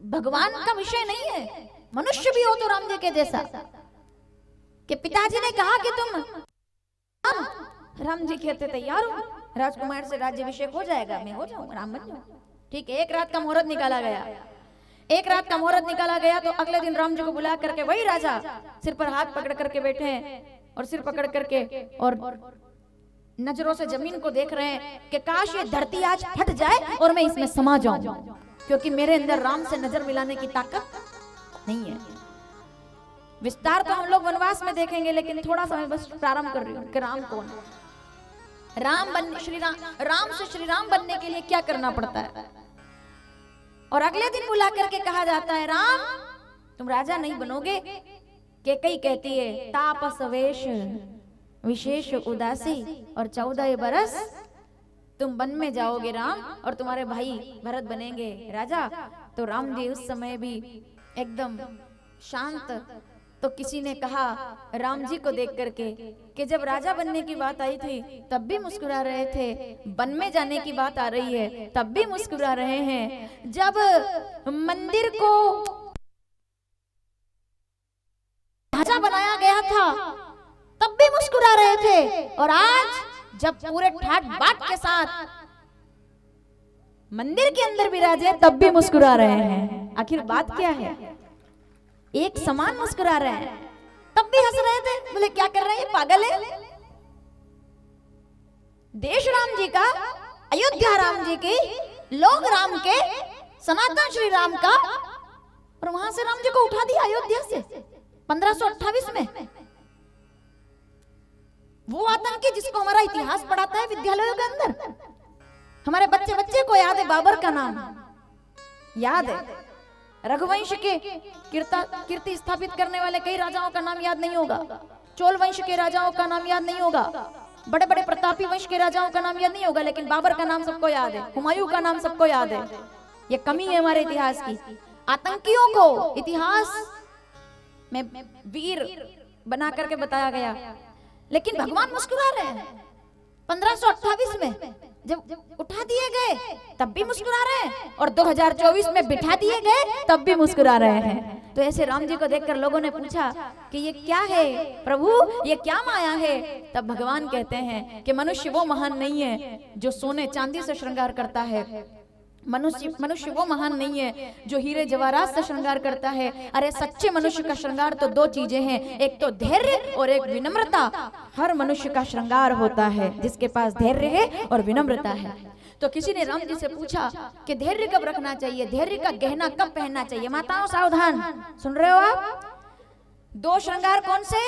भगवान का विषय नहीं है, मनुष्य भी हो तो राम जी के जैसा। कि पिताजी ने कहा कि तुम राम जी कहते तैयार हो, राजकुमार से राज्याभिषेक हो जाएगा, मैं हो जाऊं, राम बन जाऊं। ठीक है, एक रात का मुहूर्त निकाला गया। एक रात का मुहूर्त निकाला गया तो अगले दिन राम जी को बुला करके वही राजा सिर पर हाथ पकड़ करके बैठे हैं और सिर पकड़ करके और नजरों से जमीन को देख रहे हैं कि काश ये धरती आज फट जाए और मैं इसमें समा जाऊं, क्योंकि मेरे अंदर राम से नजर मिलाने की ताकत नहीं है। विस्तार तो हम लोग वनवास में देखेंगे, लेकिन थोड़ा सा मैं बस प्रारंभ कर रही हूँ कि राम कौन है। राम से श्री राम बनने के लिए क्या करना पड़ता है। और अगले दिन बुला करके कहा जाता है राम तुम राजा नहीं बनोगे। कैकेयी कहती है तापस वेश विशेष उदासी और 14 बरस तुम वन में जाओगे राम, और तुम्हारे भाई भरत बनेंगे राजा। तो राम जी उस समय भी एकदम शांत। तो किसी ने कहा राम जी को देख करके कि जब राजा बनने की बात आई थी तब भी मुस्कुरा रहे थे, वन में जाने की बात आ रही है तब भी मुस्कुरा रहे हैं, जब मंदिर को ढांचा बनाया गया था तब भी मुस्कुरा रहे थे, और आज जब पूरे ठाट बाट के साथ मंदिर के अंदर विराजे तब भी मुस्कुरा रहे हैं। आखिर बात क्या है? एक समान मुस्कुरा रहे हैं, तब भी हंस रहे थे। बोले क्या कर रहे हैं, पागल है। देश राम जी का, अयोध्या राम जी की, लोग राम के, सनातन श्री राम का, और वहां से राम जी को उठा दिया अयोध्या से 1528 में। वो आतंकी जिसको हमारा इतिहास पढ़ाता है विद्यालयों के अंदर, हमारे बच्चे बच्चे को याद है, बाबर का नाम याद है, रघुवंश के कीर्ति स्थापित करने वाले कई राजाओं का नाम याद नहीं होगा, चोल वंश के राजाओं का नाम याद नहीं होगा, बड़े बड़े प्रतापी वंश के राजाओं का नाम याद नहीं होगा, लेकिन बाबर का नाम सबको याद है, हुमायूं का नाम सबको याद है। ये कमी है हमारे इतिहास की। आतंकियों को इतिहास में वीर बना करके बताया गया, लेकिन भगवान मुस्कुरा रहे हैं। 1528 में जब उठा दिए गए तब भी मुस्कुरा रहे हैं, और 2024 में बिठा दिए गए तब भी मुस्कुरा रहे हैं। तो ऐसे राम जी को देखकर लोगों ने पूछा कि ये क्या है प्रभु, ये क्या माया है। तब भगवान कहते हैं कि मनुष्य वो महान नहीं है जो सोने चांदी से श्रृंगार करता है, मनुष्य वो महान नहीं है जो हीरे जवाहरात से श्रृंगार करता है। अरे सच्चे मनुष्य का श्रृंगार तो 2 चीजें हैं, एक तो धैर्य और एक विनम्रता। हर मनुष्य का श्रृंगार होता है जिसके पास धैर्य है और विनम्रता है। तो किसी ने राम जी से पूछा कि धैर्य कब रखना चाहिए, धैर्य का गहना कब पहनना चाहिए। माताओं सावधान, सुन रहे हो आप? 2 श्रृंगार कौन से?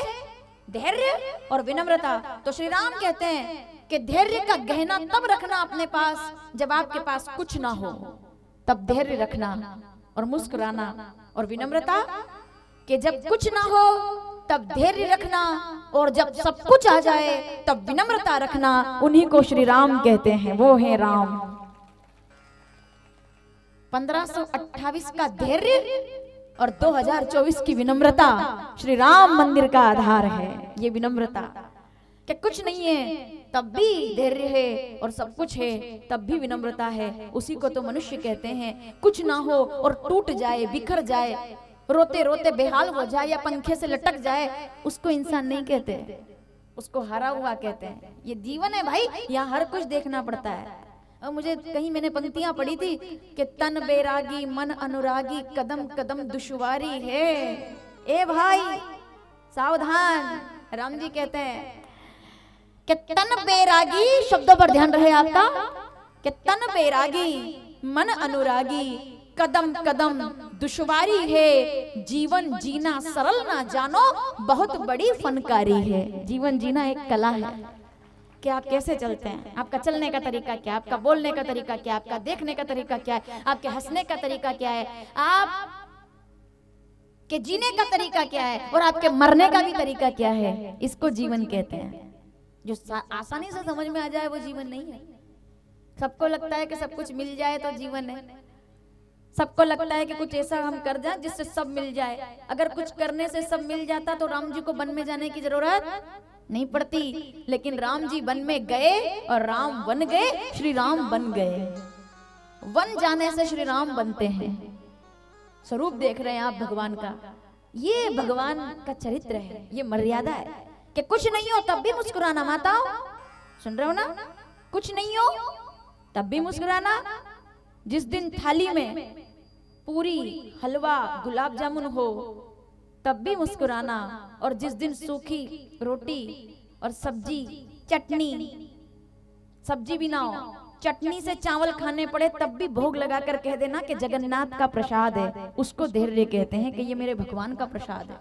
धैर्य और विनम्रता। तो श्री राम कहते हैं कि धैर्य का गहना तब रखना अपने पास जब आपके पास कुछ ना हो, तब धैर्य रखना और मुस्कुराना, और विनम्रता कि जब कुछ ना हो तब धैर्य रखना, और जब सब कुछ आ जाए तब विनम्रता रखना। उन्हीं को श्री राम कहते हैं, वो है राम। 1528 का धैर्य और 2024 की विनम्रता श्री राम मंदिर का आधार है। ये विनम्रता कि कुछ नहीं है तब भी धैर्य है, और सब कुछ है तब भी विनम्रता है। उसी को तो मनुष्य कहते हैं। कुछ ना हो और टूट जाए, बिखर जाए, रोते रोते बेहाल हो जाए या पंखे से लटक जाए, उसको इंसान नहीं कहते, उसको हारा हुआ कहते हैं। ये जीवन है भाई, यहाँ हर कुछ देखना पड़ता है। और मुझे कहीं मैंने पंक्तियां पढ़ी थी कि तन बैरागी मन अनुरागी कदम कदम दुश्वारी है। ए भाई सावधान, राम जी कहते हैं कि तन बैरागी, शब्दों पर ध्यान रहे आपका, कि तन बैरागी मन अनुरागी कदम कदम दुश्वारी है, जीवन जीना सरल ना जानो बहुत बड़ी फनकारी है। जीवन जीना एक कला है कि आप कैसे चलते हैं, आपका चलने का तरीका क्या, आपका बोलने का तरीका क्या, आपका देखने का तरीका क्या है, आपके हंसने का तरीका क्या है, आप के जीने का तरीका क्या है, और आपके मरने का भी तरीका क्या है। इसको जीवन कहते हैं। जो आसानी से समझ में आ जाए वो जीवन नहीं है। सबको लगता है कि सब कुछ मिल जाए तो जीवन है, सबको लगता है कि कुछ ऐसा हम कर जाए जिससे सब मिल जाए। अगर कुछ करने से सब मिल जाता तो राम जी को वन में जाने की जरूरत नहीं पड़ती, लेकिन राम जी वन में गए और राम बन गए, श्री राम बन गए। वन जाने से श्री राम बनते हैं। स्वरूप देख रहे हैं आप भगवान का। ये भगवान का चरित्र है, ये मर्यादा है कि कुछ नहीं हो तब भी मुस्कुराना। माताओं सुन रहे हो ना, कुछ नहीं हो तब भी मुस्कुराना। जिस दिन थाली में पूरी, हलवा, गुलाब जामुन हो तब भी मुस्कुराना, और जिस दिन सूखी रोटी और सब्जी, चटनी, सब्जी भी ना हो, चटनी से चावल खाने पड़े तब भी भोग लगा कर कह देना कि जगन्नाथ का प्रसाद है, उसको धैर्य कहते हैं कि ये मेरे भगवान का प्रसाद है।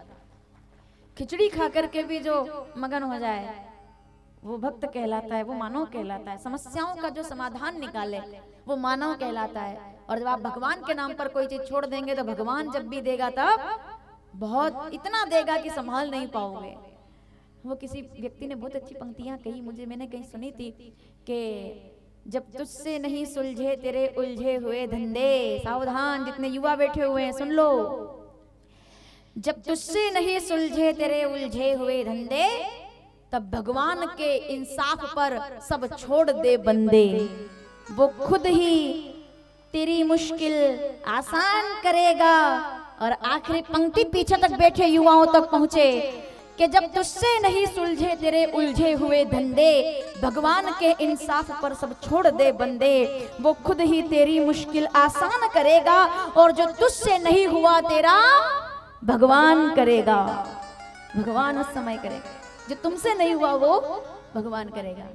खिचड़ी खा करके भी जो मगन हो जाए वो भक्त कहलाता है, वो मानव कहलाता है। समस्याओं का जो समाधान निकाले वो मानव कहलाता है। और जब आप भगवान के नाम पर कोई चीज छोड़ देंगे तो भगवान जब भी देगा तब बहुत इतना देगा कि संभाल नहीं पाओगे। वो किसी व्यक्ति ने बहुत अच्छी पंक्तियां कही, मुझे मैंने कहीं सुनी थी कि जब तुझसे नहीं सुलझे तेरे उलझे हुए धंधे। सावधान जितने युवा बैठे हुए हैं सुन लो, जब तुझसे नहीं सुलझे तेरे उलझे हुए धंधे, तब भगवान के इंसाफ पर सब छोड़ दे बंदे। वो खुद ही तेरी मुश्किल आसान करेगा। और आखिरी पंक्ति पीछे तक बैठे युवाओं तक पहुंचे कि जब तुझसे नहीं सुलझे तेरे उलझे हुए धंधे, भगवान के इंसाफ पर सब छोड़ दे बंदे। वो खुद ही तेरी मुश्किल आसान करेगा, और जो तुझसे नहीं हुआ तेरा भगवान करेगा। भगवान उस समय करेगा, जो तुमसे नहीं हुआ वो भगवान करेगा।